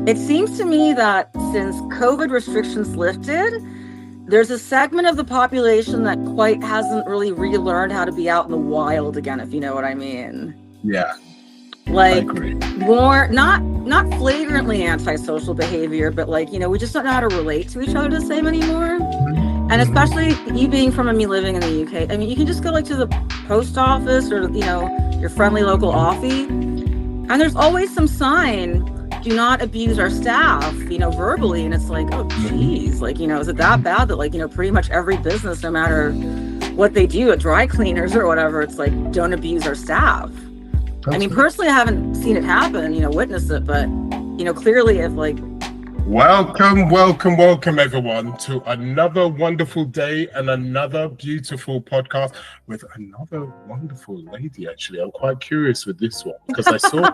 It seems to me that since COVID restrictions lifted, there's a segment of the population that quite hasn't really relearned how to be out in the wild again, if you know what I mean. Yeah. Like more, not flagrantly antisocial behavior, but like, we just don't know how to relate to each other the same anymore. And especially you being from me living in the UK, I mean, you can just go like to the post office or, your friendly local offie, and there's always some sign, do not abuse our staff, verbally. And it's like, oh, geez, like, is it that bad that like, pretty much every business, no matter what they do at dry cleaners or whatever, it's like, don't abuse our staff. I mean, personally, I haven't seen it happen, witnessed it, but, clearly if like... Welcome, everyone, to another wonderful day and another beautiful podcast with another wonderful lady, actually. I'm quite curious with this one because I saw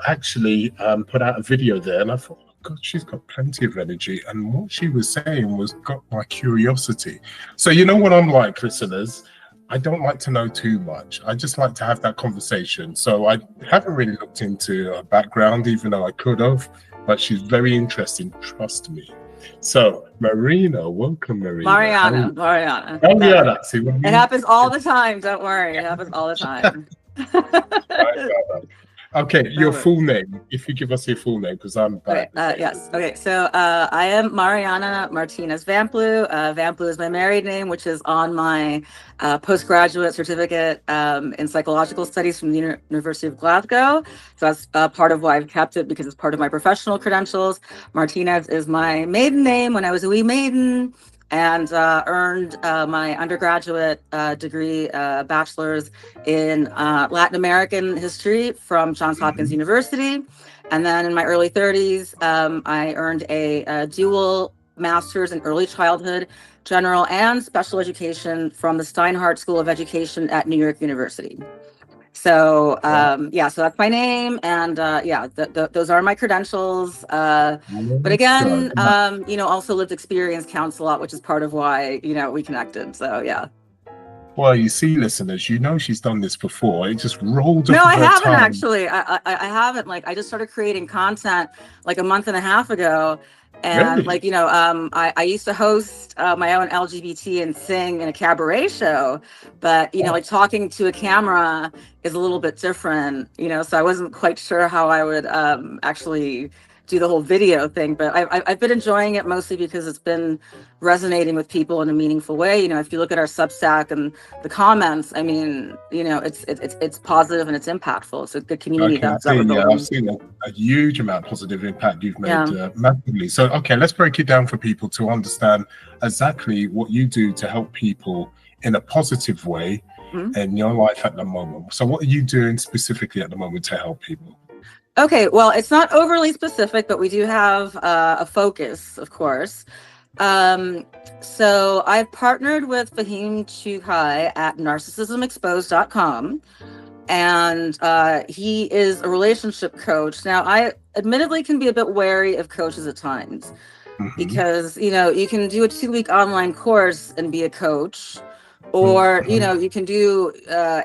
actually put out a video there and I thought, oh God, she's got plenty of energy. And what she was saying was got my curiosity. So you know what I'm like, listeners? I don't like to know too much. I just like to have that conversation. So I haven't really looked into her background, even though I could have, but she's very interesting, trust me. So Marina, welcome, Marina. Mariana. See what I mean? It happens all the time, don't worry. It happens all the time. Okay, your full name, if you give us your full name, because I'm bad. Yes. Okay, so I am Mariana Martinez Vampiew. Vampiew is my married name, which is on my postgraduate certificate in psychological studies from the University of Glasgow. So that's part of why I've kept it, because it's part of my professional credentials. Martinez is my maiden name when I was a wee maiden, and earned my undergraduate degree, bachelor's in Latin American history from Johns Hopkins University. And then in my early 30s, I earned a dual master's in early childhood, general and special education from the Steinhardt School of Education at New York University. So, so that's my name. And those are my credentials. But again, also lived experience counts a lot, which is part of why, we connected. So, yeah. Well, you see, listeners, she's done this before. It just rolled off. No, I haven't actually. I haven't. Like, I just started creating content like a month and a half ago. And really? I used to host my own LGBT and sing in a cabaret show, but like talking to a camera is a little bit different, so I wasn't quite sure how I would actually do the whole video thing, but I've been enjoying it mostly because it's been resonating with people in a meaningful way. If you look at our Substack and the comments, I mean, it's positive and it's impactful. It's a good community. I've seen a huge amount of positive impact you've made massively. So, okay, let's break it down for people to understand exactly what you do to help people in a positive way in your life at the moment. So what are you doing specifically at the moment to help people? Okay, well, it's not overly specific, but we do have a focus, of course. So I've partnered with Fahim Chukai at narcissismexposed.com, and he is a relationship coach. Now, I admittedly can be a bit wary of coaches at times because, you can do a 2-week online course and be a coach. Or, you can do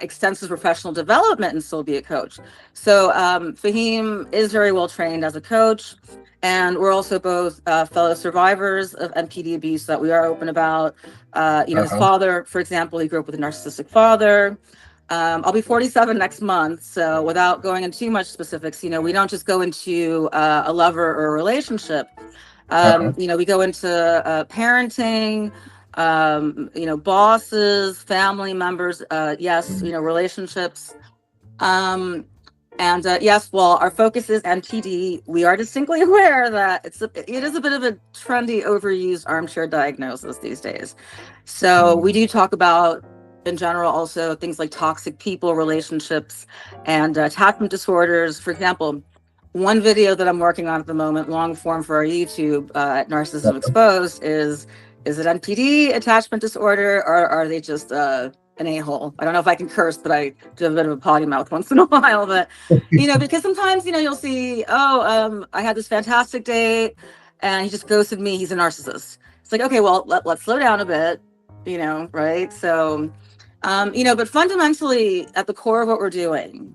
extensive professional development and still be a coach. So Fahim is very well trained as a coach. And we're also both fellow survivors of NPD abuse that we are open about. His father, for example, he grew up with a narcissistic father. I'll be 47 next month. So without going into too much specifics, we don't just go into a lover or a relationship. We go into parenting, bosses, family members, relationships. Yes, while our focus is NPD, we are distinctly aware that it is a bit of a trendy, overused armchair diagnosis these days. So we do talk about, in general, also things like toxic people relationships and attachment disorders. For example, one video that I'm working on at the moment, long form for our YouTube at Narcissism Exposed, is it NPD, attachment disorder, or are they just an a-hole? I don't know if I can curse, but I do have a bit of a potty mouth once in a while. But, because sometimes, you'll see, I had this fantastic date and he just ghosted me. He's a narcissist. It's like, okay, well, let's slow down a bit, right? So, but fundamentally at the core of what we're doing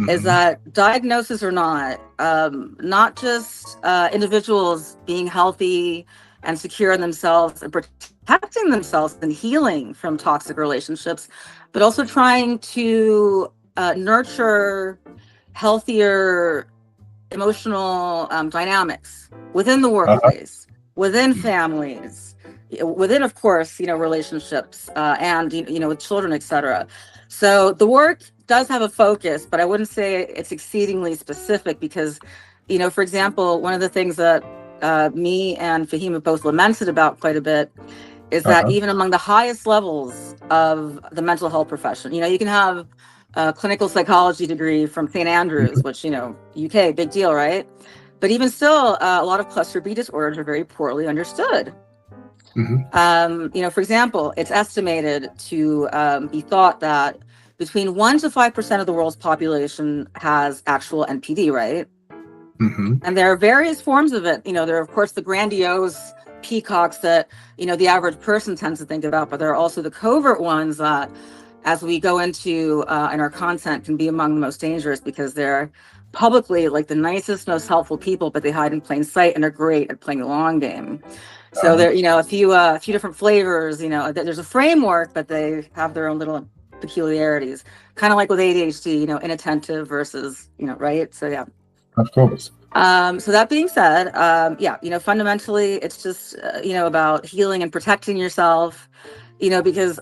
is that diagnosis or not just individuals being healthy and secure in themselves and protecting themselves and healing from toxic relationships, but also trying to nurture healthier emotional dynamics within the workplace, within families, within, of course, relationships and, with children, etc. So the work does have a focus, but I wouldn't say it's exceedingly specific because, for example, one of the things that me and Fahim have both lamented about quite a bit is that even among the highest levels of the mental health profession, you can have a clinical psychology degree from St. Andrews, which, UK, big deal, right? But even still, a lot of cluster B disorders are very poorly understood. For example, it's estimated to be thought that between 1 to 5% of the world's population has actual NPD, right? And there are various forms of it. There are, of course, the grandiose peacocks that, the average person tends to think about, but there are also the covert ones that, as we go into in our content, can be among the most dangerous because they're publicly like the nicest, most helpful people, but they hide in plain sight and are great at playing the long game. So there, a few different flavors. There's a framework, but they have their own little peculiarities. Kind of like with ADHD, inattentive versus, right? So yeah. Of course. So that being said, fundamentally, it's just about healing and protecting yourself. Because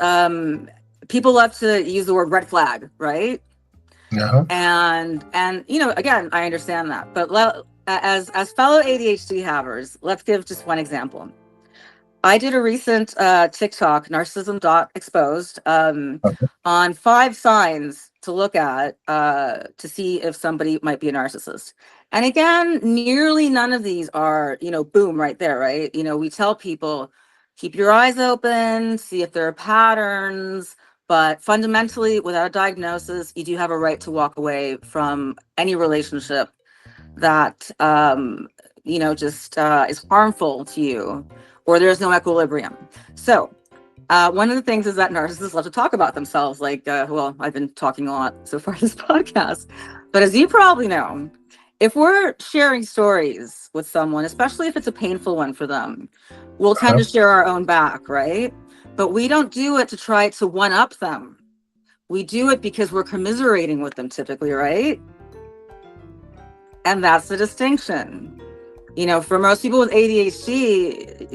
people love to use the word red flag, right? And again, I understand that, but as fellow ADHD havers, let's give just one example. I did a recent TikTok, narcissism.exposed, on 5 signs to look at to see if somebody might be a narcissist. And again, nearly none of these are, boom, right there, right? We tell people, keep your eyes open, see if there are patterns, but fundamentally, without a diagnosis, you do have a right to walk away from any relationship that, is harmful to you, or there's no equilibrium. So one of the things is that narcissists love to talk about themselves. Like, I've been talking a lot so far this podcast, but as you probably know, if we're sharing stories with someone, especially if it's a painful one for them, we'll tend to share our own back, right? But we don't do it to try to one-up them. We do it because we're commiserating with them typically, right? And that's the distinction. For most people with ADHD,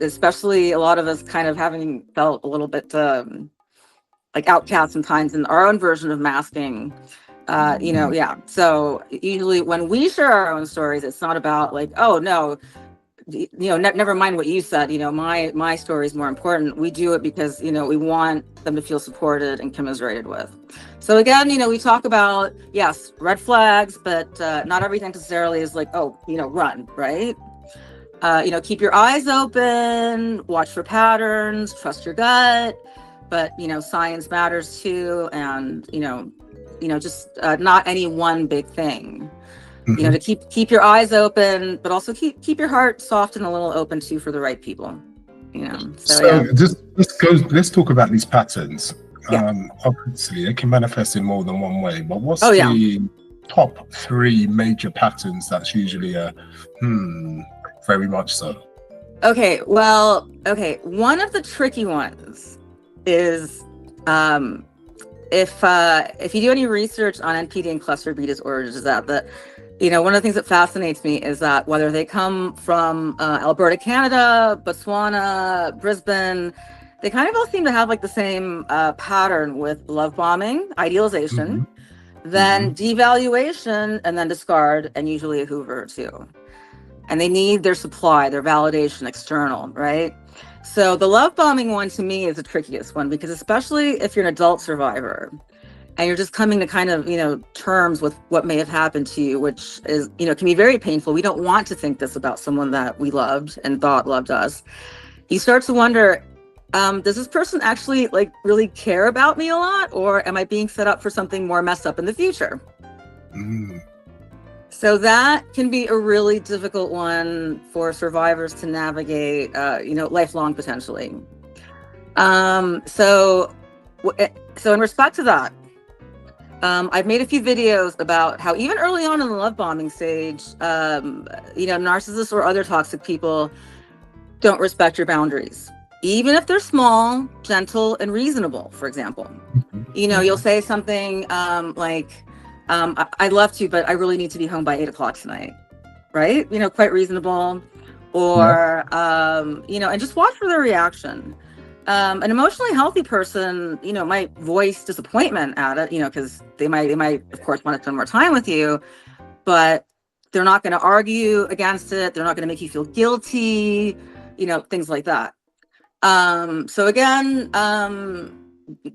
especially a lot of us kind of having felt a little bit like outcast sometimes in our own version of masking, So usually when we share our own stories, it's not about like, oh no, never mind what you said, my story is more important. We do it because, we want them to feel supported and commiserated with. So again, we talk about, yes, red flags, but not everything necessarily is like, oh, run, right? Keep your eyes open, watch for patterns, trust your gut, but, science matters too. And, just not any one big thing. To keep your eyes open, but also keep your heart soft and a little open too for the right people. Let's talk about these patterns. Obviously, they can manifest in more than one way. But what's the top 3 major patterns that's usually very much so? Okay, one of the tricky ones is if you do any research on NPD and cluster B disorders, is that one of the things that fascinates me is that whether they come from Alberta, Canada, Botswana, Brisbane, they kind of all seem to have like the same pattern with love bombing, idealization, then devaluation, and then discard, and usually a Hoover too. And they need their supply, their validation external, right? So the love bombing one to me is the trickiest one because especially if you're an adult survivor and you're just coming to kind of, terms with what may have happened to you, which is, can be very painful. We don't want to think this about someone that we loved and thought loved us. You start to wonder, does this person actually like really care about me a lot, or am I being set up for something more messed up in the future? So that can be a really difficult one for survivors to navigate, lifelong potentially. So in respect to that, I've made a few videos about how even early on in the love bombing stage, narcissists or other toxic people don't respect your boundaries, even if they're small, gentle, and reasonable. For example, you'll say something I'd love to, but I really need to be home by 8 o'clock tonight. Right? Quite reasonable. Or, and just watch for their reaction. An emotionally healthy person, might voice disappointment at it, because they might, of course, want to spend more time with you, but they're not going to argue against it. They're not going to make you feel guilty, things like that. So again,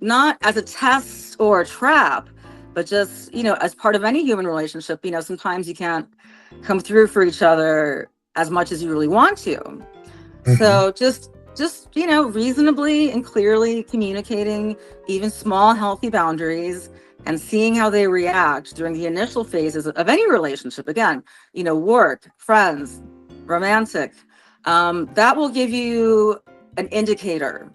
not as a test or a trap, but just, as part of any human relationship, sometimes you can't come through for each other as much as you really want to. So just reasonably and clearly communicating even small healthy boundaries and seeing how they react during the initial phases of any relationship. Again, work, friends, romantic, that will give you an indicator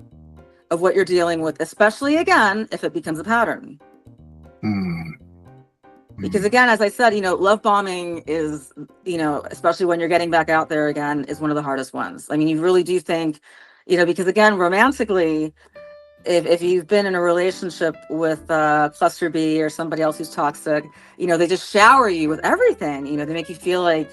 of what you're dealing with, especially again if it becomes a pattern. Because again, as I said, love bombing is, especially when you're getting back out there again, is one of the hardest ones. I mean, you really do think, because again, romantically, if you've been in a relationship with cluster B or somebody else who's toxic, they just shower you with everything. They make you feel like,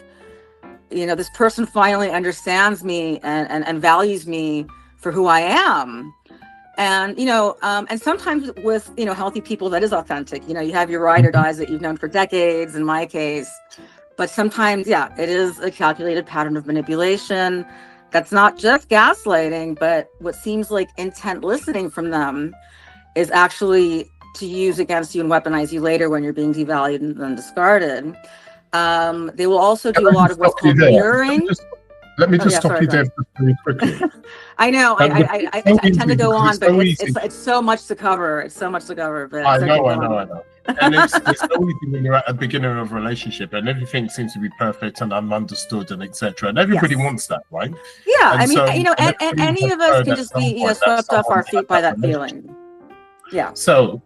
this person finally understands me and values me for who I am. And, and sometimes with, healthy people, that is authentic. You have your ride or dies that you've known for decades, in my case. But sometimes, it is a calculated pattern of manipulation. That's not just gaslighting, but what seems like intent listening from them is actually to use against you and weaponize you later when you're being devalued and then discarded. They will also do a lot of what's called mirroring. Let me just stop you there very quickly. I know. I tend to go on, but it's so much to cover. It's so much to cover. But I know. And it's so easy when you're at the beginning of a relationship and everything seems to be perfect and I'm understood and etc. And everybody wants that, right? Yeah, and any of us can just be swept off our feet by that feeling. Yeah. So,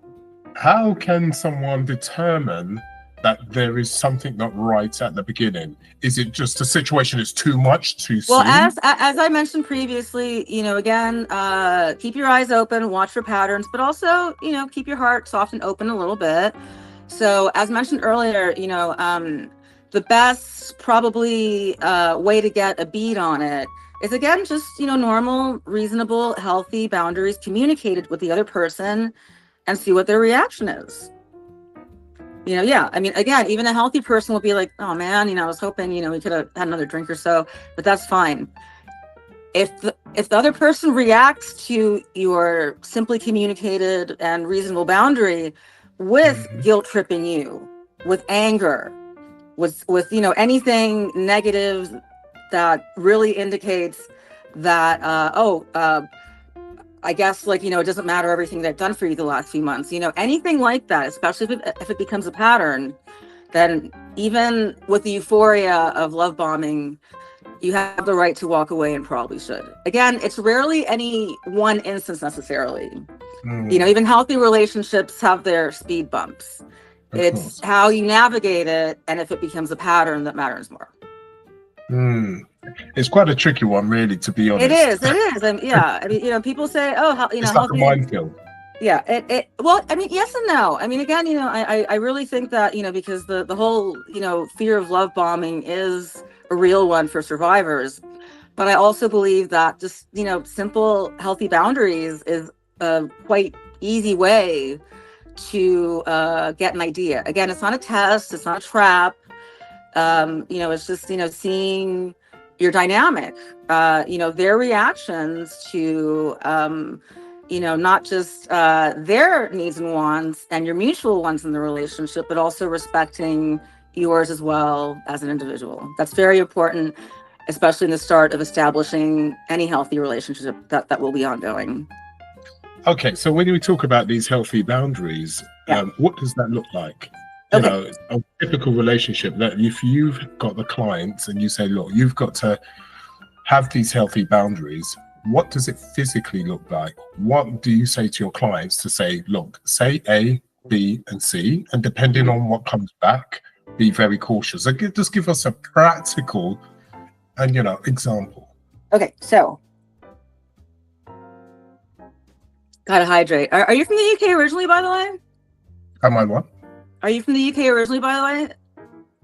how can someone determine that there is something not right at the beginning? Is it just a situation is too much too soon? Well, as I mentioned previously, again, keep your eyes open, watch for patterns, but also, keep your heart soft and open a little bit. So as mentioned earlier, the best probably way to get a bead on it is, again, just, normal, reasonable, healthy boundaries communicated with the other person and see what their reaction is. I mean, again, even a healthy person will be like, oh man, I was hoping, we could have had another drink or so, but that's fine. If the other person reacts to your simply communicated and reasonable boundary with guilt tripping you, with anger, with anything negative that really indicates that, I guess, it doesn't matter everything they've done for you the last few months, anything like that, especially if it becomes a pattern, then even with the euphoria of love bombing, you have the right to walk away and probably should. Again, it's rarely any one instance necessarily. Even healthy relationships have their speed bumps. It's how you navigate it, and if it becomes a pattern, that matters more. It's quite a tricky one, really, to be honest. It is. I mean, people say, "Oh, it's like a minefield." Yeah. Well, I mean, yes and no. I mean, again, I really think that because the whole fear of love bombing is a real one for survivors, but I also believe that just simple, healthy boundaries is a quite easy way to get an idea. Again, it's not a test. It's not a trap. It's just seeing your dynamic, their reactions to, not just their needs and wants and your mutual ones in the relationship, but also respecting yours as well as an individual. That's very important, especially in the start of establishing any healthy relationship that will be ongoing. Okay, so when we talk about these healthy boundaries, what does that look like? A typical relationship, that if you've got the clients and you say, look, you've got to have these healthy boundaries, what does it physically look like? What do you say to your clients to say, look, say A, B, and C, and depending on what comes back, be very cautious. Just give us a practical and example. Okay, so gotta hydrate. Are you from the UK originally, by the way? Am I what? Are you from the UK originally, by the way?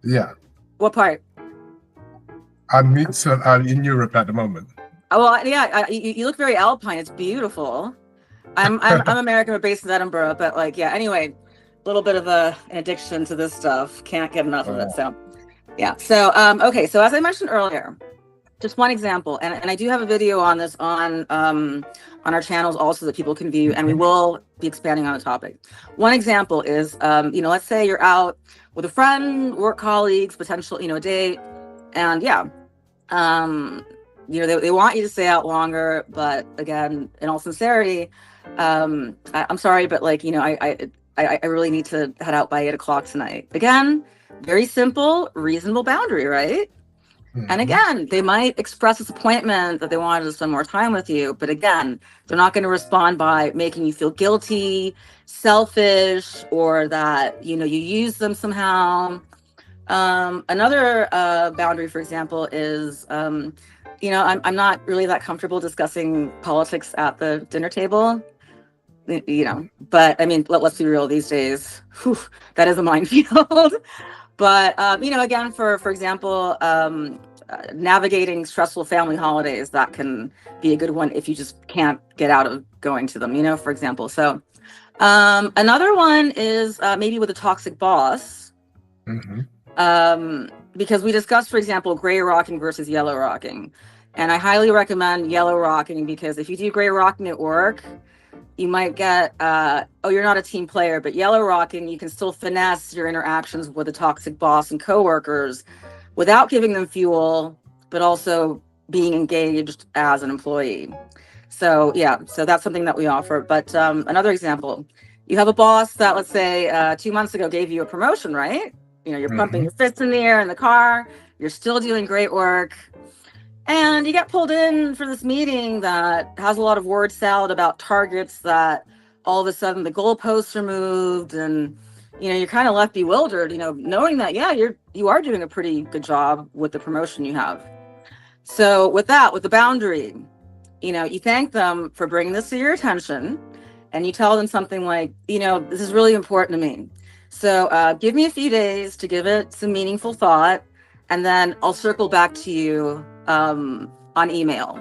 Yeah. What part? I'm in Europe at the moment. Oh, well, yeah. You look very alpine. It's beautiful. I'm American, but based in Edinburgh. But like, yeah. Anyway, a little bit of an addiction to this stuff. Can't get enough of it. So, yeah. So, okay. So as I mentioned earlier, just one example, and I do have a video on this on our channels also that people can view, and we will be expanding on the topic. One example is, let's say you're out with a friend, work colleagues, potential, a date, and yeah, they want you to stay out longer, but again, in all sincerity, I'm sorry, but like, I really need to head out by 8 o'clock tonight. Again, very simple, reasonable boundary, right? And again, they might express disappointment that they wanted to spend more time with you. But again, they're not going to respond by making you feel guilty, selfish, or that, you use them somehow. Another boundary, for example, is, I'm not really that comfortable discussing politics at the dinner table. But I mean, let's be real these days, that is a minefield. But, again, for example, navigating stressful family holidays, that can be a good one if you just can't get out of going to them, for example. So another one is maybe with a toxic boss, because we discussed, for example, gray rocking versus yellow rocking. And I highly recommend yellow rocking because if you do gray rocking at work, you might get, you're not a team player, but yellow rocking, you can still finesse your interactions with a toxic boss and coworkers without giving them fuel, but also being engaged as an employee. So yeah, so that's something that we offer. But another example, you have a boss that, let's say 2 months ago gave you a promotion, right? You're pumping your fists in the air in the car, you're still doing great work. And you get pulled in for this meeting that has a lot of word salad about targets that all of a sudden the goalposts are moved, and you're kind of left bewildered, knowing that you are doing a pretty good job with the promotion you have. So with the boundary, you thank them for bringing this to your attention, and you tell them something like, this is really important to me. So give me a few days to give it some meaningful thought, and then I'll circle back to you on email,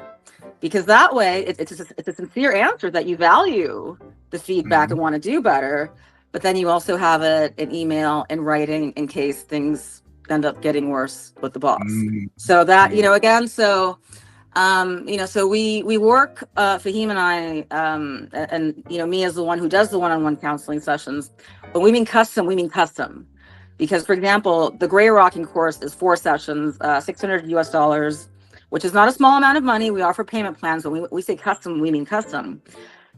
because that way it's a sincere answer that you value the feedback and want to do better, but then you also have it in email and writing in case things end up getting worse with the boss. So that, again, so so we work, Fahim and I, and me as the one who does the one-on-one counseling sessions. When we mean custom, because, for example, the gray rocking course is 4 sessions, $600 US, which is not a small amount of money. We offer payment plans. When we say custom, we mean custom.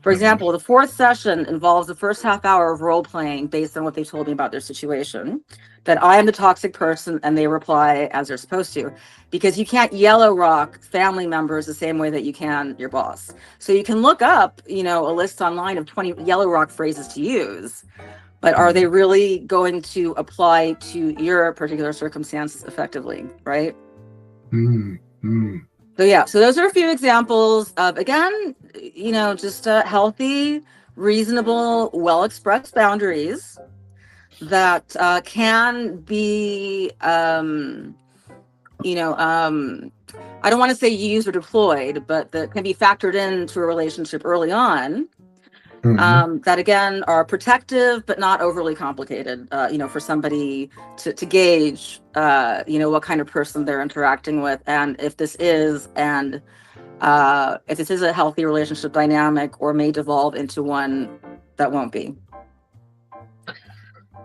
For example, the 4th session involves the first half hour of role playing based on what they told me about their situation, that I am the toxic person and they reply as they're supposed to, because you can't yellow rock family members the same way that you can your boss. So you can look up, a list online of 20 yellow rock phrases to use, but are they really going to apply to your particular circumstances effectively, right? So yeah, so those are a few examples of, again, just healthy, reasonable, well-expressed boundaries that can be, I don't want to say used or deployed, but that can be factored into a relationship early on. That again are protective but not overly complicated, for somebody to gauge what kind of person they're interacting with, and if this is a healthy relationship dynamic or may devolve into one that won't be.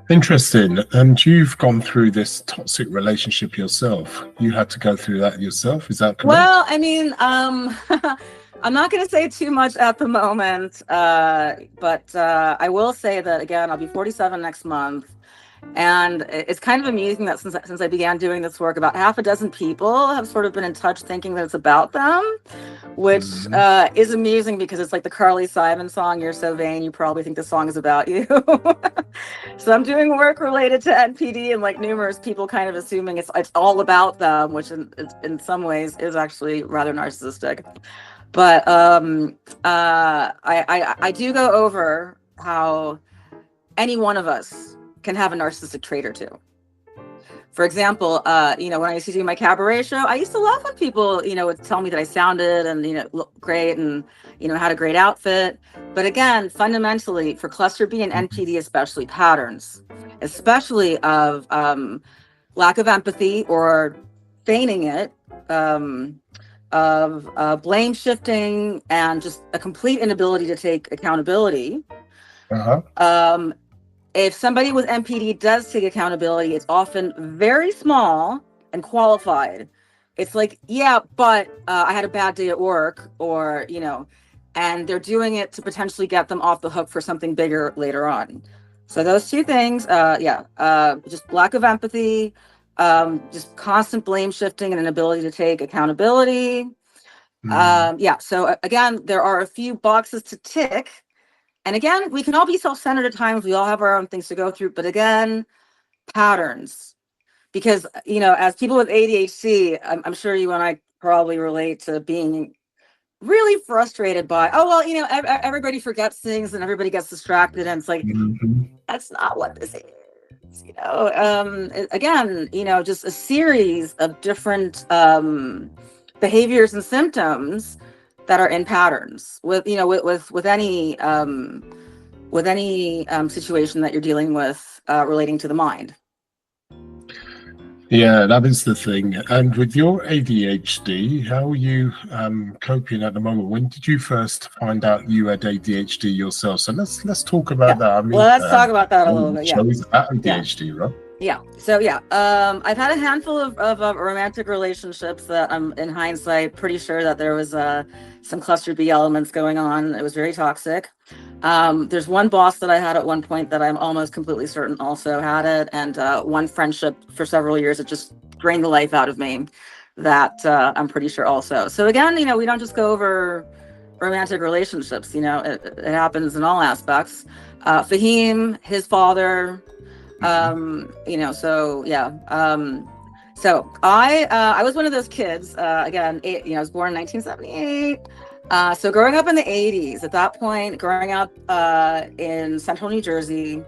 Interesting. And you've gone through this toxic relationship yourself. You had to go through that yourself, is that correct? Well, I mean, I'm not going to say too much at the moment, but I will say that, again, I'll be 47 next month. And it's kind of amusing that since I began doing this work, about half a dozen people have sort of been in touch thinking that it's about them, which is amusing because it's like the Carly Simon song, "You're So Vain, You Probably Think the Song Is About You." So I'm doing work related to NPD, and like numerous people kind of assuming it's all about them, which in some ways is actually rather narcissistic. But I do go over how any one of us can have a narcissistic trait or two. For example, when I used to do my cabaret show, I used to love when people, would tell me that I sounded and, looked great and, had a great outfit. But again, fundamentally for cluster B and NPD, especially patterns, especially of lack of empathy or feigning it, of blame shifting, and just a complete inability to take accountability. If somebody with NPD does take accountability, it's often very small and qualified. It's like, yeah, but I had a bad day at work, or, and they're doing it to potentially get them off the hook for something bigger later on. So those two things, just lack of empathy, just constant blame shifting and an ability to take accountability. So again, there are a few boxes to tick. And again, we can all be self-centered at times. We all have our own things to go through. But again, patterns. Because, as people with ADHD, I'm sure you and I probably relate to being really frustrated by, everybody forgets things and everybody gets distracted. And it's like, that's not what this is. Again, just a series of different behaviors and symptoms that are in patterns with any situation that you're dealing with relating to the mind. Yeah, that is the thing. And with your ADHD, how are you coping at the moment? When did you first find out you had ADHD yourself? So let's talk about that. I mean, let's talk about that a little bit. Shows ADHD, right? Yeah. So I've had a handful of romantic relationships that I'm, in hindsight, pretty sure that there was some cluster B elements going on. It was very toxic. There's one boss that I had at one point that I'm almost completely certain also had it, and one friendship for several years that just drained the life out of me that I'm pretty sure also. So again, we don't just go over romantic relationships. It happens in all aspects. Fahim, his father. So I was one of those kids, again, I was born in 1978. So growing up in the 80s, at that point, growing up in central New Jersey,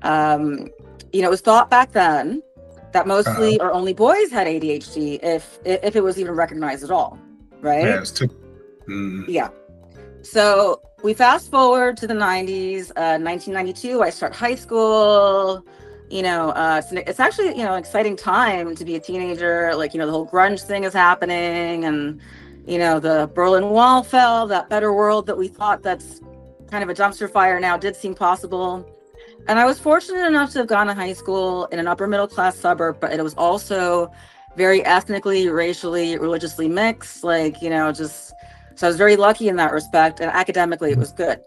it was thought back then that mostly or only boys had ADHD, if it was even recognized at all, right? Yeah, it's Yeah. So we fast forward to the 90s, 1992, I start high school. It's actually, an exciting time to be a teenager. Like, the whole grunge thing is happening, and, the Berlin Wall fell, that better world that we thought that's kind of a dumpster fire now did seem possible. And I was fortunate enough to have gone to high school in an upper middle class suburb, but it was also very ethnically, racially, religiously mixed, so I was very lucky in that respect, and academically it was good.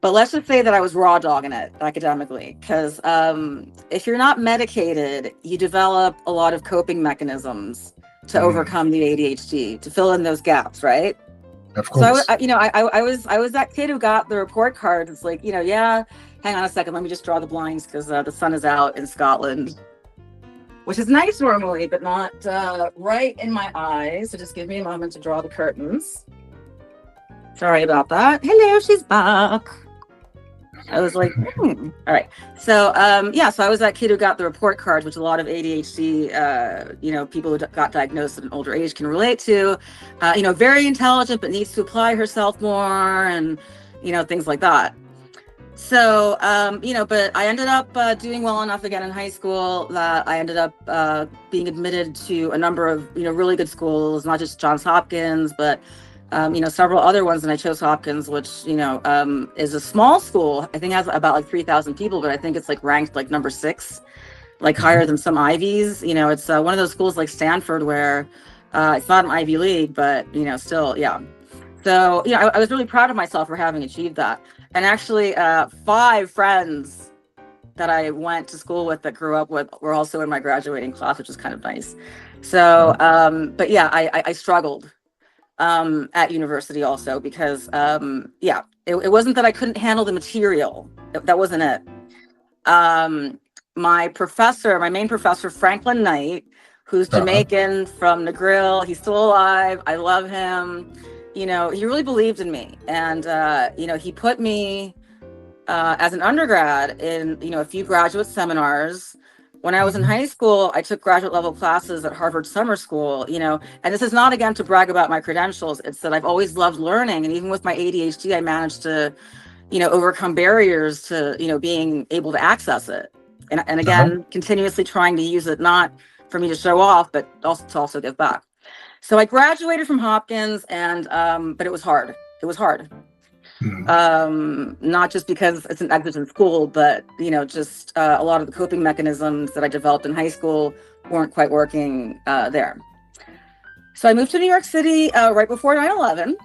But let's just say that I was raw dogging it academically, because if you're not medicated, you develop a lot of coping mechanisms to overcome the ADHD, to fill in those gaps, right? Of course. So I was that kid who got the report card. It's like, hang on a second, let me just draw the blinds because the sun is out in Scotland, which is nice normally, but not right in my eyes. So just give me a moment to draw the curtains. Sorry about that. Hello, she's back. I was like, all right. So, so I was that kid who got the report card, which a lot of ADHD, people who got diagnosed at an older age can relate to, very intelligent, but needs to apply herself more, and, things like that. So, but I ended up doing well enough again in high school that I ended up being admitted to a number of, really good schools, not just Johns Hopkins, but several other ones, and I chose Hopkins, which, is a small school. I think it has about like 3,000 people, but I think it's like ranked like number 6, like higher than some Ivies. It's one of those schools like Stanford where it's not an Ivy League, but, still, yeah. So, I was really proud of myself for having achieved that. And actually 5 friends that I went to school with, that grew up with, were also in my graduating class, which is kind of nice. So, but yeah, I struggled at university also because, yeah, it wasn't that I couldn't handle the material. That wasn't it. My main professor, Franklin Knight, who's Jamaican from Negril, he's still alive. I love him. You know, he really believed in me. And, you know, he put me as an undergrad in, you know, a few graduate seminars. When I was in high school, I took graduate level classes at Harvard Summer School, you know, and this is not, again, to brag about my credentials. It's that I've always loved learning. And even with my ADHD, I managed to, you know, overcome barriers to, you know, being able to access it. And again, continuously trying to use it, not for me to show off, but also to also give back. So I graduated from Hopkins, and but it was hard. It was hard. Not just because it's an exigent school, but, you know, just a lot of the coping mechanisms that I developed in high school weren't quite working there. So I moved to New York City right before 9/11.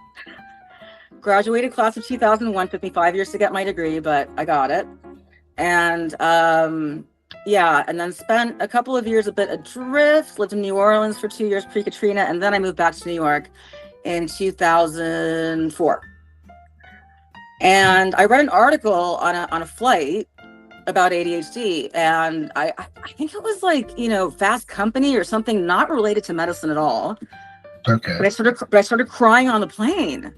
Graduated class of 2001. Took me 5 years to get my degree, but I got it. And yeah, and then spent a couple of years a bit adrift, lived in New Orleans for 2 years pre-Katrina, and then I moved back to New York in 2004. And I read an article on a flight about ADHD, and I think it was like, you know, Fast Company or something, not related to medicine at all. Okay. But I started crying on the plane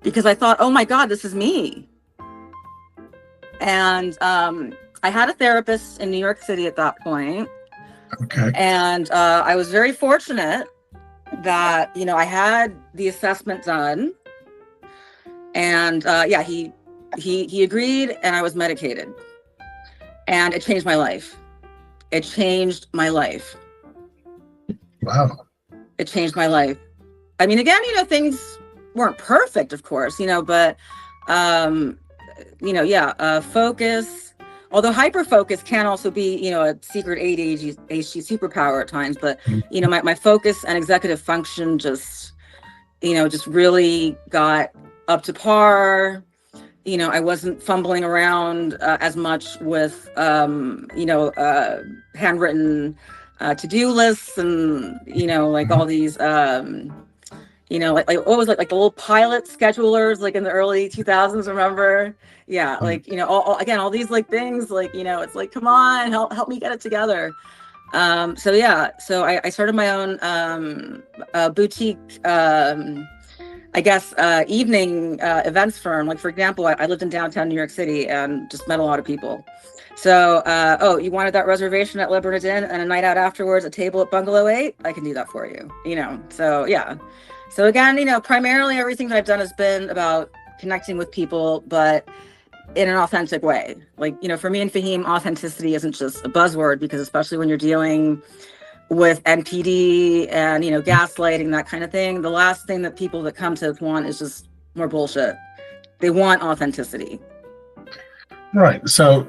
because I thought, oh my God, this is me. And I had a therapist in New York City at that point. Okay. And I was very fortunate that, you know, I had the assessment done. And yeah, he agreed, and I was medicated. And it changed my life. It changed my life. Wow. It changed my life. I mean, again, you know, things weren't perfect, of course, you know, but, you know, yeah, focus, although hyper-focus can also be, you know, a secret ADHD superpower at times, but, you know, my focus and executive function just, you know, just really got up to par. You know, I wasn't fumbling around as much with, you know, handwritten to-do lists and, you know, like all these, you know, like what was it, like the little pilot schedulers, like in the early 2000s, remember? Yeah, like, you know, all these like things, like, you know, it's like, come on, help me get it together. So yeah, so I started my own boutique, I guess, evening events firm. Like, for example, I lived in downtown New York City and just met a lot of people. So, oh, you wanted that reservation at Le Bernardin and a night out afterwards, a table at Bungalow 8? I can do that for you, you know? So, yeah. So again, you know, primarily everything that I've done has been about connecting with people, but in an authentic way. Like, you know, for me and Fahim, authenticity isn't just a buzzword, because especially when you're dealing with NPD and, you know, gaslighting, that kind of thing, the last thing that people that come to us want is just more bullshit. They want authenticity. Right. So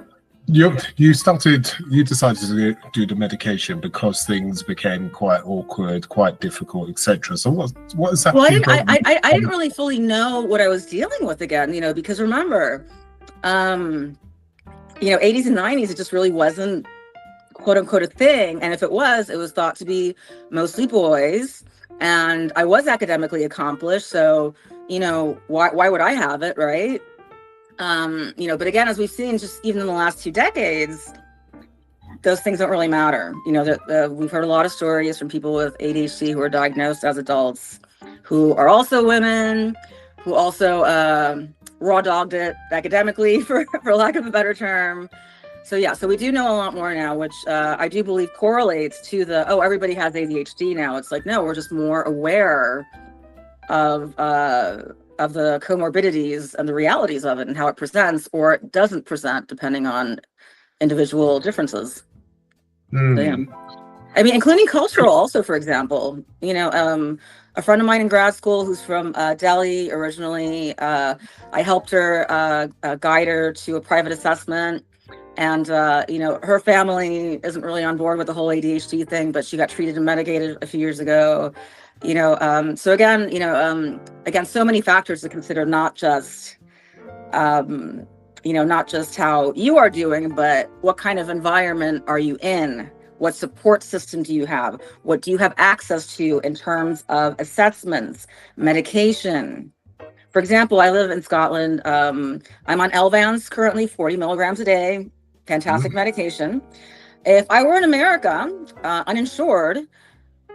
you decided to do the medication because things became quite awkward, quite difficult, etc. So what is that? Well, I didn't really fully know what I was dealing with again, you know, because remember, you know, 80s and 90s, it just really wasn't quote unquote a thing. And if it was thought to be mostly boys. And I was academically accomplished. So, you know, why would I have it, right? You know, but again, as we've seen just even in the last 2 decades, those things don't really matter. You know, we've heard a lot of stories from people with ADHD who are diagnosed as adults, who are also women, who also raw dogged it academically, for lack of a better term. So yeah, so we do know a lot more now, which I do believe correlates to the, oh, everybody has ADHD now. It's like, no, we're just more aware of the comorbidities and the realities of it and how it presents or it doesn't present, depending on individual differences. So, yeah. I mean, including cultural also, for example, you know, a friend of mine in grad school who's from Delhi originally, I helped her guide her to a private assessment. And, you know, her family isn't really on board with the whole ADHD thing, but she got treated and medicated a few years ago. You know, so again, you know, again, so many factors to consider, not just, you not just how you are doing, but what kind of environment are you in? What support system do you have? What do you have access to in terms of assessments, medication? For example, I live in Scotland. I'm on Elvans currently, 40 milligrams a day, fantastic medication. If I were in America, uninsured,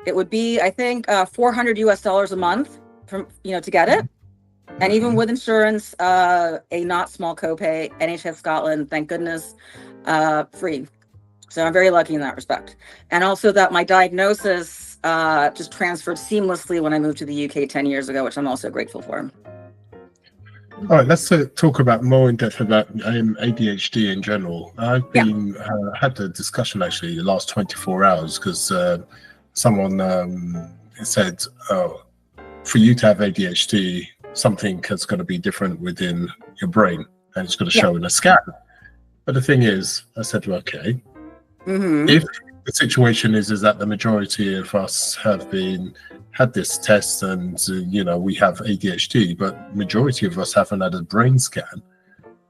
it would be, I think, $400 a month to get it. And even with insurance, a not small copay, NHS Scotland, thank goodness, free. So I'm very lucky in that respect. And also that my diagnosis just transferred seamlessly when I moved to the UK 10 years ago, which I'm also grateful for. All right, let's talk about more in depth about ADHD in general. I've been had a discussion actually the last 24 hours because someone said, for you to have ADHD, something is going to be different within your brain and it's going to show in a scan. But the thing is, I said, okay, if the situation is that the majority of us have had this test and we have ADHD, but majority of us haven't had a brain scan.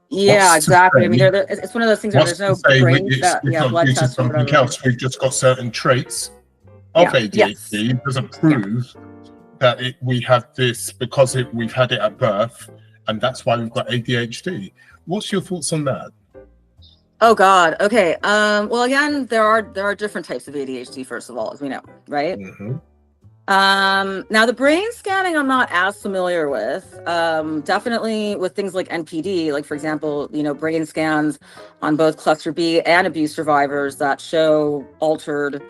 Yeah, exactly. I mean, it's one of those things where there's no brain blood test or something else. We've just got certain traits of ADHD. It doesn't prove that we have this because we've had it at birth, and that's why we've got ADHD. What's your thoughts on that? Oh God. Okay. Well, again, there are different types of ADHD. First of all, as we know, right? Now the brain scanning, I'm not as familiar with. Definitely with things like NPD, like for example, brain scans on both cluster B and abuse survivors that show altered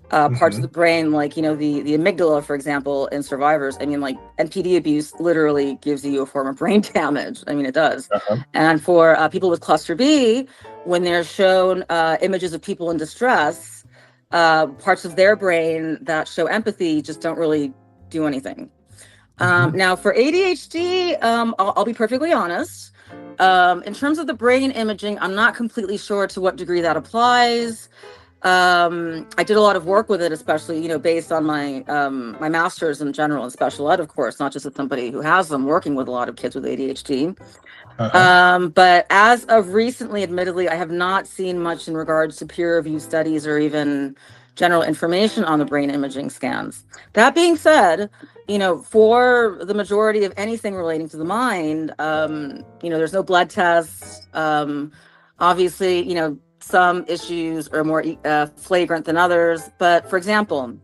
parts of the brain, like the amygdala, for example, in survivors. I mean, like NPD abuse literally gives you a form of brain damage. I mean, it does. And for people with cluster B, when they're shown images of people in distress, parts of their brain that show empathy just don't really do anything. Now for ADHD, I'll be perfectly honest. In terms of the brain imaging, I'm not completely sure to what degree that applies. I did a lot of work with it, especially, based on my my master's in general and special ed, of course, not just as somebody who has them, working with a lot of kids with ADHD. But as of recently, admittedly, I have not seen much in regards to peer-reviewed studies or even general information on the brain imaging scans. That being said, for the majority of anything relating to the mind, there's no blood tests. Obviously, some issues are more flagrant than others. But for example,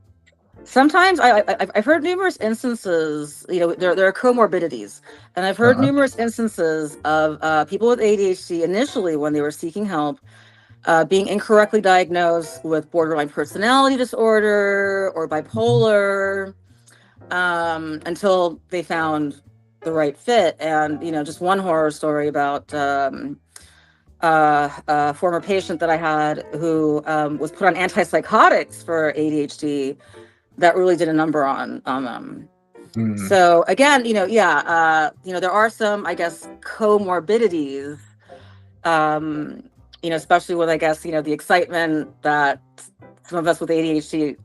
sometimes I've heard numerous instances, there are comorbidities, and I've heard numerous instances of people with ADHD initially when they were seeking help, being incorrectly diagnosed with borderline personality disorder or bipolar, until they found the right fit. And, just one horror story about a former patient that I had who was put on antipsychotics for ADHD that really did a number on them. So again, there are some, I guess, comorbidities, especially with, I guess, the excitement that some of us with ADHD,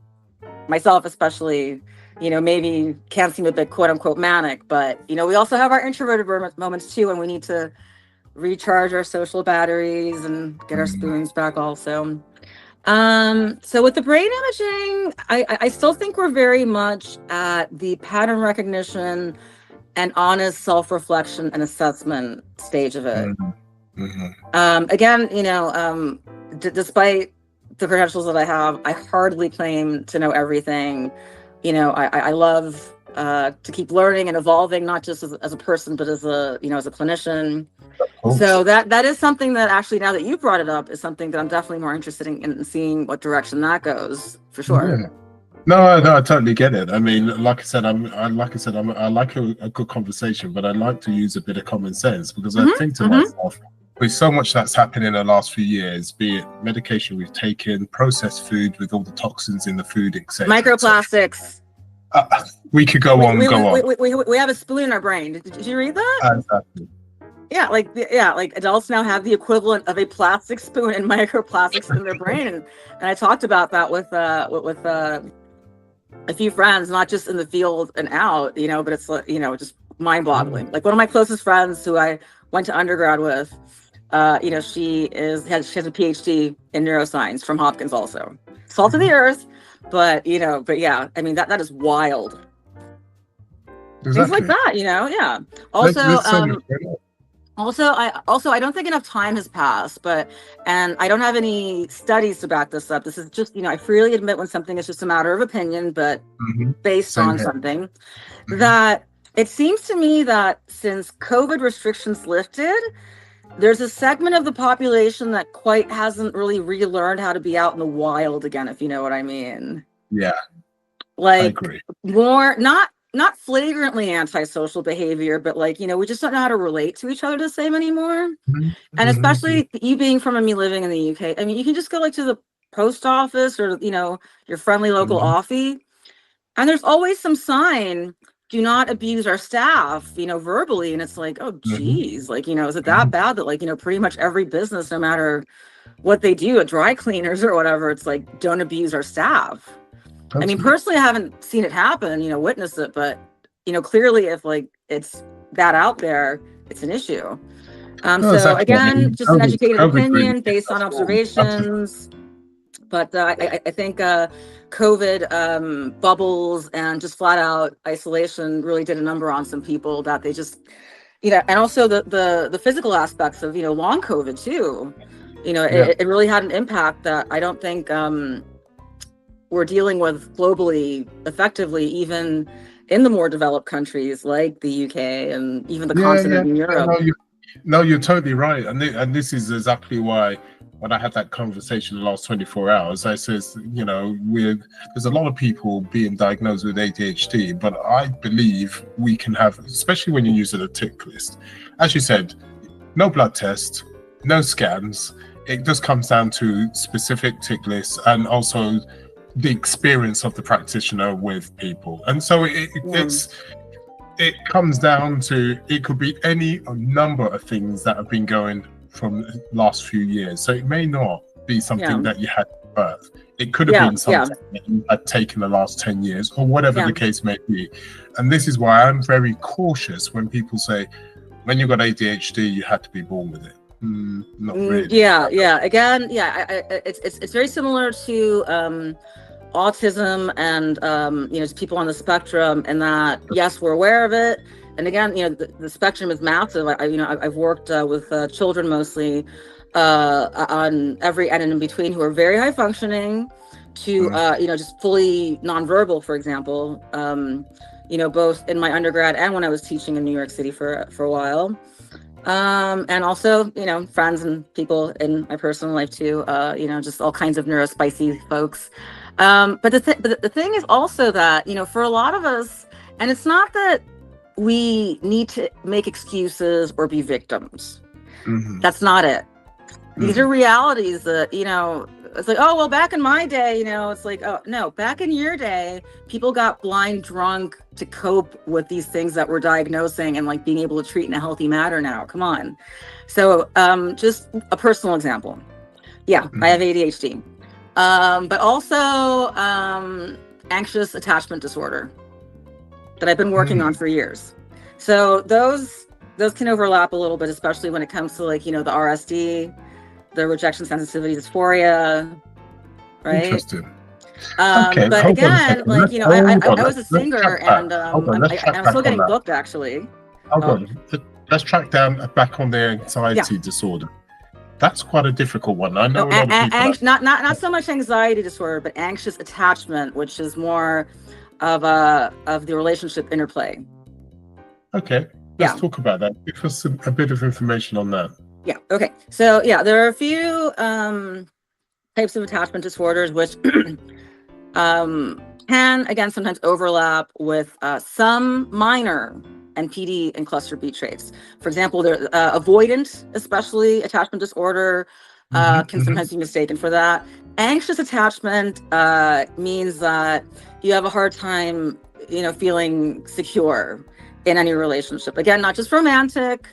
myself especially, maybe can seem a bit quote unquote manic, but, we also have our introverted moments too, and we need to recharge our social batteries and get our spoons back also. So with the brain imaging, I still think we're very much at the pattern recognition and honest self-reflection and assessment stage of it. Again, despite the credentials that I have, I hardly claim to know everything. I love to keep learning and evolving, not just as a person, but as a clinician. So that is something that actually, now that you brought it up, is something that I'm definitely more interested in seeing what direction that goes, for sure. Yeah. No, I totally get it. I mean, like I said, I like a good conversation, but I like to use a bit of common sense, because I think to myself, with so much that's happened in the last few years, be it medication we've taken, processed food with all the toxins in the food, etc. Microplastics. We could go on. We have a spoon in our brain. Did you read that? Exactly. Yeah, like adults now have the equivalent of a plastic spoon and microplastics in their brain, and I talked about that with a few friends, not just in the field and out, but it's just mind-boggling. Like one of my closest friends who I went to undergrad with, She has a PhD in neuroscience from Hopkins also. Salt of the earth, but yeah, I mean that is wild. Things like that, yeah. Also, I don't think enough time has passed, and I don't have any studies to back this up. This is just, I freely admit when something is just a matter of opinion, but based on something that it seems to me that since COVID restrictions lifted, there's a segment of the population that quite hasn't really relearned how to be out in the wild again, if you know what I mean. Yeah. Like, I agree. More, not flagrantly antisocial behavior, but we just don't know how to relate to each other the same anymore. And especially you being from me living in the UK, I mean, you can just go to the post office or, your friendly local offie, and there's always some sign, do not abuse our staff, verbally. And it's like, oh, geez, is it that bad that pretty much every business, no matter what they do at dry cleaners or whatever, it's like, don't abuse our staff. Absolutely. I mean, personally, I haven't seen it happen, witnessed it, but, clearly if it's that out there, it's an issue. So again, just an educated opinion based on observations. But I think COVID bubbles and just flat out isolation really did a number on some people that they just, and also the physical aspects of, long COVID too, it really had an impact that I don't think we're dealing with globally effectively, even in the more developed countries like the UK and even the continent in Europe. No, you're totally right. And this is exactly why when I had that conversation the last 24 hours, I says, there's a lot of people being diagnosed with ADHD, but I believe we can have, especially when you're using a tick list, as you said, no blood test, no scans. It just comes down to specific tick lists and also the experience of the practitioner with people. And so it comes down to, it could be any number of things that have been going from the last few years. So it may not be something that you had at birth. It could have been something that you had taken the last 10 years or whatever the case may be. And this is why I'm very cautious when people say, when you've got ADHD, you had to be born with it. Not really. Again, it's very similar to autism and just people on the spectrum, and that yes, we're aware of it, and again, the spectrum is massive. I've worked with children mostly on every end and in between, who are very high functioning to just fully nonverbal, for example, both in my undergrad and when I was teaching in New York City for a while, and also friends and people in my personal life too, just all kinds of neurospicy folks. But the thing is also that, for a lot of us, and it's not that we need to make excuses or be victims. That's not it. These are realities that, it's like, oh, well, back in my day, it's like, oh, no, back in your day, people got blind drunk to cope with these things that we're diagnosing and being able to treat in a healthy manner now. Come on. So just a personal example. Yeah, I have ADHD. But also anxious attachment disorder that I've been working on for years. So those can overlap a little bit, especially when it comes to the RSD, the rejection sensitivity dysphoria, right? Interesting. Okay, but again, I was a singer, and I'm still getting booked actually. Hold on. Let's track down back on the anxiety disorder. That's quite a difficult one. I know not so much anxiety disorder, but anxious attachment, which is more of the relationship interplay. Okay, let's talk about that. Give us a bit of information on that. Yeah. Okay. So there are a few types of attachment disorders which can again sometimes overlap with some minor NPD and cluster B traits. For example, there avoidant, especially attachment disorder, can sometimes be mistaken for that. Anxious attachment means that you have a hard time, feeling secure in any relationship. Again, not just romantic,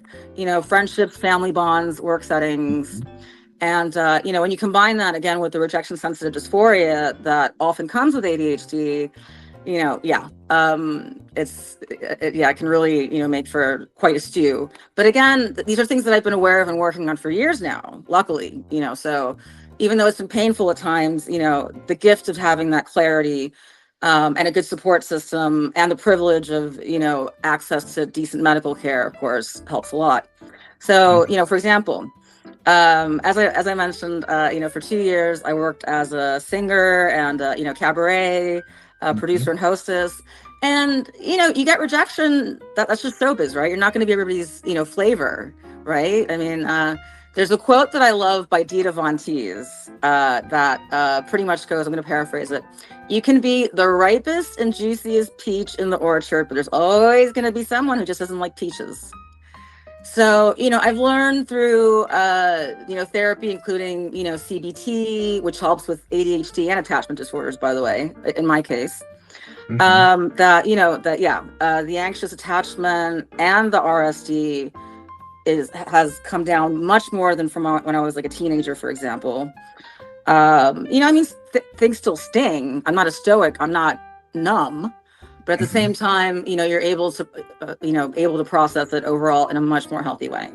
friendships, family bonds, work settings. And, when you combine that again with the rejection sensitive dysphoria that often comes with ADHD, Yeah, it can really, make for quite a stew. But again, these are things that I've been aware of and working on for years now, luckily, so even though it's been painful at times, the gift of having that clarity, and a good support system and the privilege of, access to decent medical care, of course, helps a lot. So, for example, as I mentioned, for 2 years, I worked as a singer and, cabaret producer and hostess. And, you get rejection. That's just showbiz, right? You're not going to be everybody's, flavor, right? I mean, there's a quote that I love by Dita Von Teese that pretty much goes, I'm going to paraphrase it. You can be the ripest and juiciest peach in the orchard, but there's always going to be someone who just doesn't like peaches. So, I've learned through, therapy, including, CBT, which helps with ADHD and attachment disorders, by the way, in my case, the anxious attachment and the RSD has come down much more than from when I was like a teenager, for example. Things still sting. I'm not a stoic. I'm not numb. But at the same time, you're able to process it overall in a much more healthy way.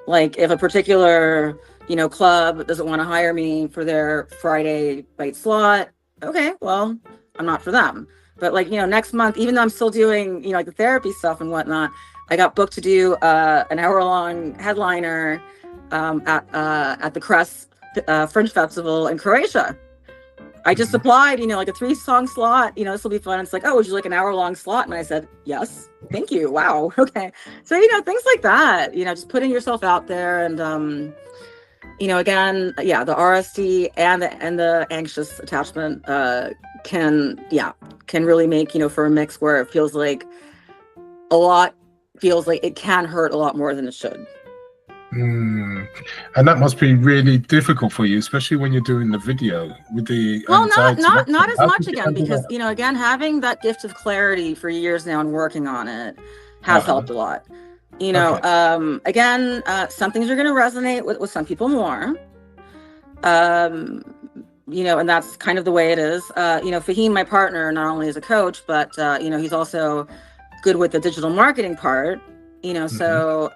Like if a particular, club doesn't want to hire me for their Friday bite slot, okay, well, I'm not for them. But like, next month, even though I'm still doing, like the therapy stuff and whatnot, I got booked to do an hour-long headliner at the Crest Fringe Festival in Croatia. I just applied, like a 3-song slot, this will be fun. It's like, oh, would you like an hour-long slot? And I said, yes, thank you. Wow. Okay. So, things like that, just putting yourself out there and, again, the RSD and the anxious attachment can really make, for a mix where it feels like it can hurt a lot more than it should. And that must be really difficult for you, especially when you're doing the video with the anxiety. Not as much again, because again, having that gift of clarity for years now and working on it has helped a lot. Again, some things are going to resonate with some people more. And that's kind of the way it is. Fahim, my partner, not only is a coach, but he's also good with the digital marketing part. So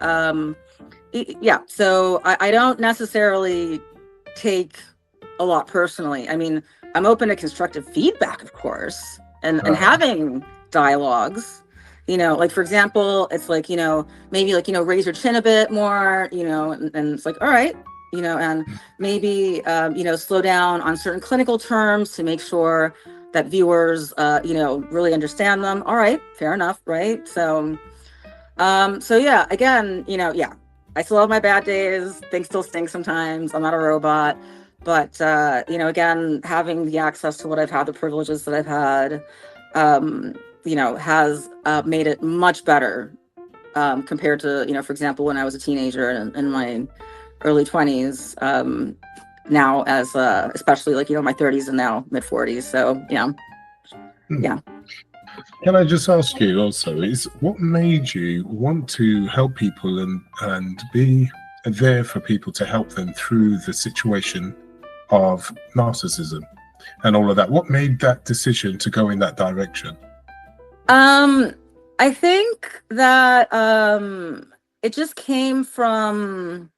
so I don't necessarily take a lot personally. I mean, I'm open to constructive feedback, of course, and having dialogues, like, for example, it's like, maybe like, raise your chin a bit more, and it's like, all right, and maybe, slow down on certain clinical terms to make sure that viewers, really understand them. All right, fair enough. Right. So again, I still have my bad days. Things still stink sometimes. I'm not a robot. But, again, having the access to what I've had, the privileges that I've had, has made it much better compared to, for example, when I was a teenager in my early 20s, now as especially like, my 30s and now mid 40s. So, yeah. Can I just ask you also, is what made you want to help people and be there for people to help them through the situation of narcissism and all of that? What made that decision to go in that direction? I think that it just came from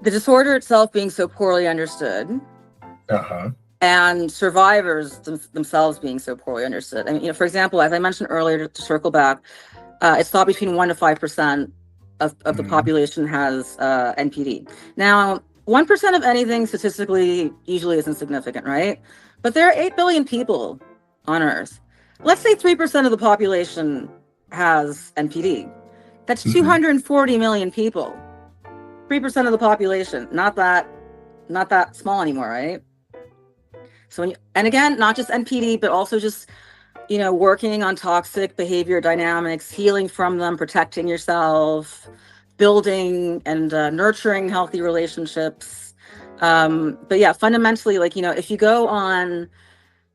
the disorder itself being so poorly understood. And survivors themselves being so poorly understood. I mean, for example, as I mentioned earlier, to circle back, it's thought between 1% to 5% of the population has NPD. Now, 1% of anything statistically usually isn't significant, right? But there are 8 billion people on Earth. Let's say 3% of the population has NPD. That's 240 million people. 3% of the population, not that small anymore, right? So and again, not just NPD, but also just, working on toxic behavior dynamics, healing from them, protecting yourself, building and nurturing healthy relationships. But yeah, fundamentally, like, if you go on,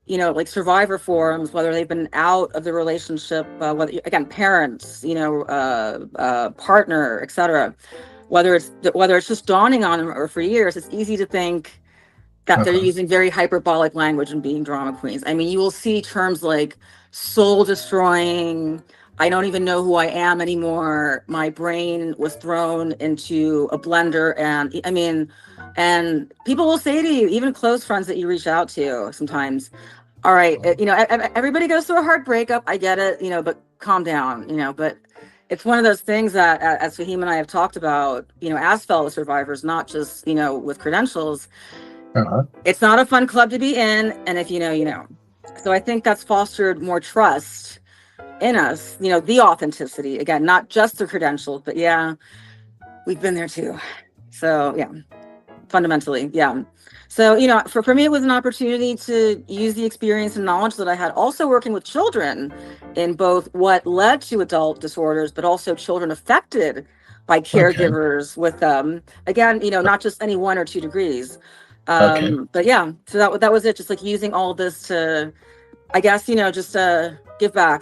like survivor forums, whether they've been out of the relationship, whether, again, parents, partner, etc., whether it's just dawning on them or for years, it's easy to think, that they're using very hyperbolic language and being drama queens. I mean, you will see terms like soul destroying. I don't even know who I am anymore. My brain was thrown into a blender. And I mean, and people will say to you, even close friends that you reach out to sometimes, all right, everybody goes through a hard breakup. I get it, but calm down, but it's one of those things that, as Fahim and I have talked about, as fellow survivors, not just, with credentials, it's not a fun club to be in. And if you know, you know. So I think that's fostered more trust in us, the authenticity, again, not just the credentials, but yeah, we've been there too. So yeah, fundamentally, yeah. So, for me, it was an opportunity to use the experience and knowledge that I had also working with children in both what led to adult disorders, but also children affected by caregivers with, again, not just any 1 or 2 degrees. But yeah, so that was it. Just like using all this to, I guess, just give back.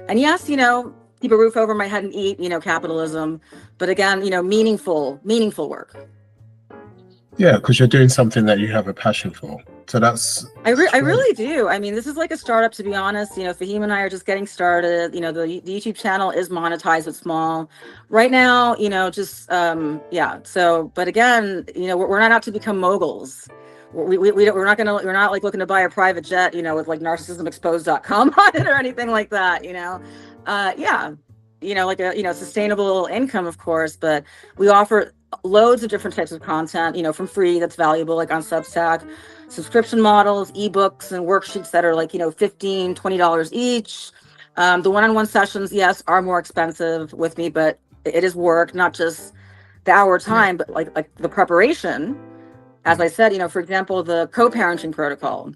And yes, keep a roof over my head and eat, capitalism. But again, meaningful work. Yeah, because you're doing something that you have a passion for. So that's... I really do. I mean, this is like a startup, to be honest. Fahim and I are just getting started. The YouTube channel is monetized but small. Right now, just, yeah. So, but again, we're not out to become moguls. We're not like looking to buy a private jet, with like narcissismexposed.com on it or anything like that, yeah. Like a, sustainable income, of course, but we offer loads of different types of content, from free that's valuable, like on Substack, subscription models, ebooks and worksheets that are like, $15, $20 each. The one-on-one sessions, yes, are more expensive with me, but it is work, not just the hour time, but like the preparation. As I said, for example, the co-parenting protocol.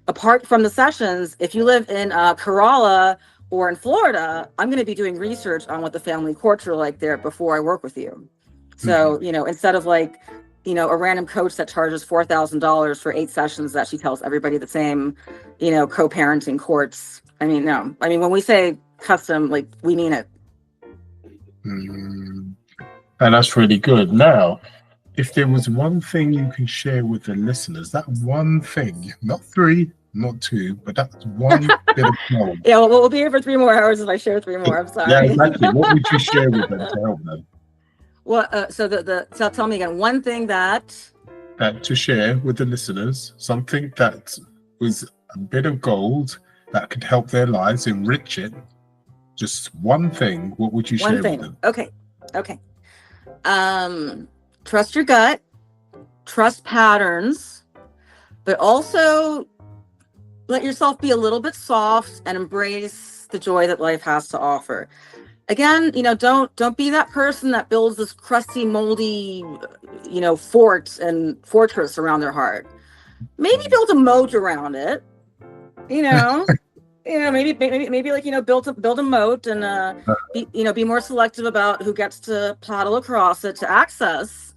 Apart from the sessions, if you live in Kerala or in Florida, I'm going to be doing research on what the family courts are like there before I work with you. So, instead of like, a random coach that charges $4,000 for 8 sessions that she tells everybody the same, co-parenting courts. I mean, no. I mean, when we say custom, like, we mean it. And that's really good. Now, if there was one thing you can share with the listeners, that one thing, not 3, not 2, but that's one bit of knowledge. Yeah, well, we'll be here for 3 more hours if I share 3 more. I'm sorry. Yeah, exactly. What would you share with them to help them? Well, so so tell me again, one thing that to share with the listeners, something that was a bit of gold that could help their lives, enrich it. Just one thing. What would you share with them? Okay. Trust your gut, trust patterns, but also let yourself be a little bit soft and embrace the joy that life has to offer. Again, don't be that person that builds this crusty, moldy, fort and fortress around their heart. Maybe build a moat around it. Maybe like, build a moat and be more selective about who gets to paddle across it to access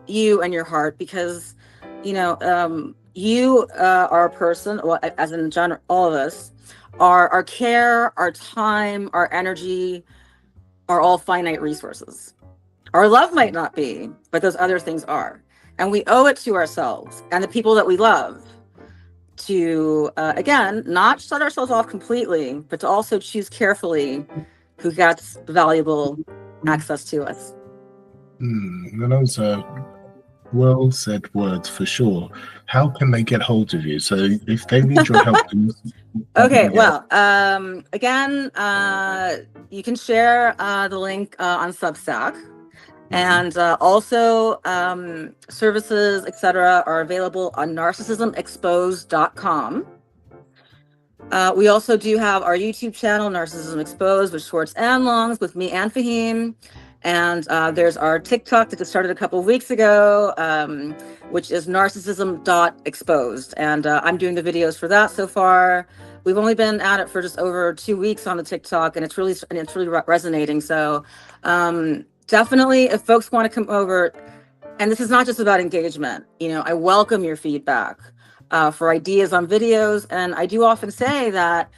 you and your heart, because you are a person, well, as in general, all of us, our care, our time, our energy are all finite resources. Our love might not be, but those other things are. And we owe it to ourselves and the people that we love to, again, not shut ourselves off completely, but to also choose carefully who gets valuable access to us. Those are well said words for sure. How can they get hold of you? So if they need your help. Okay, well, again, you can share the link on Substack, and also services, etc., are available on narcissismexposed.com. We also do have our YouTube channel, Narcissism Exposed, with shorts and longs with me and Fahim. And there's our TikTok that just started a couple of weeks ago, which is narcissism.exposed. And I'm doing the videos for that so far. We've only been at it for just over 2 weeks on the TikTok, and it's really resonating. So definitely, if folks want to come over, and this is not just about engagement, I welcome your feedback for ideas on videos. And I do often say that,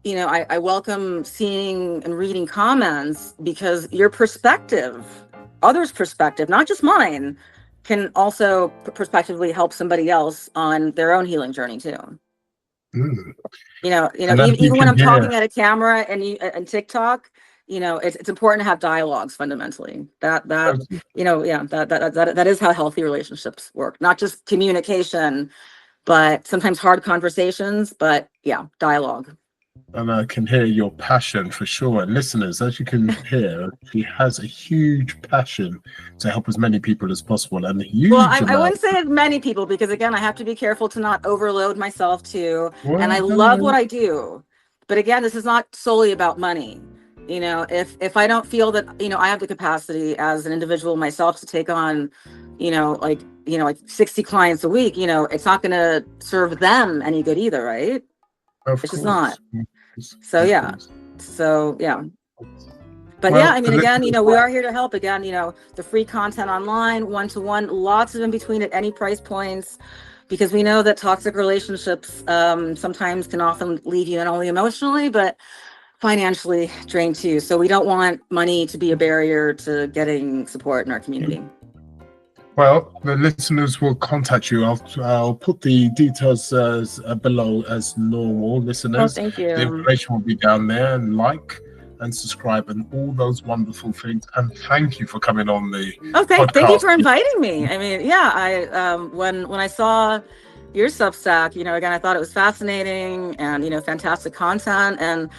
I welcome seeing and reading comments, because your perspective, others' perspective, not just mine, can also prospectively help somebody else on their own healing journey too. Mm. Even when I'm talking at a camera and TikTok, it's important to have dialogues fundamentally. That is how healthy relationships work. Not just communication, but sometimes hard conversations, but yeah, dialogue. And I can hear your passion for sure. And listeners, as you can hear, she has a huge passion to help as many people as possible. And I wouldn't say as many people, because again, I have to be careful to not overload myself too. And I love what I do. But again, this is not solely about money. If I don't feel that, I have the capacity as an individual myself to take on, like 60 clients a week, it's not going to serve them any good either, right? It's just not. So yeah. But yeah, I mean, again, we are here to help. Again, the free content online, one-to-one, lots of in between at any price points, because we know that toxic relationships sometimes can often leave you not only emotionally, but financially drained too. So we don't want money to be a barrier to getting support in our community. Well, the listeners will contact you. I'll put the details below as normal, listeners. Oh, thank you. The information will be down there, and like and subscribe and all those wonderful things. And thank you for coming on the podcast. Thank you for inviting me. I mean, yeah, I when I saw your Substack, again, I thought it was fascinating and fantastic content, and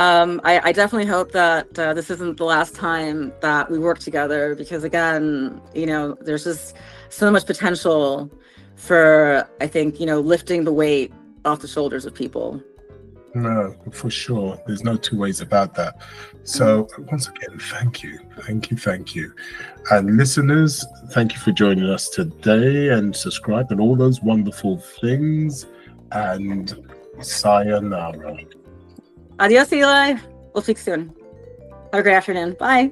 I definitely hope that this isn't the last time that we work together, because again, there's just so much potential for, I think, lifting the weight off the shoulders of people. No, for sure. There's no two ways about that. So once again, thank you. And listeners, thank you for joining us today, and subscribe and all those wonderful things. And sayonara. Adios, Eli. We'll speak soon. Have a great afternoon. Bye.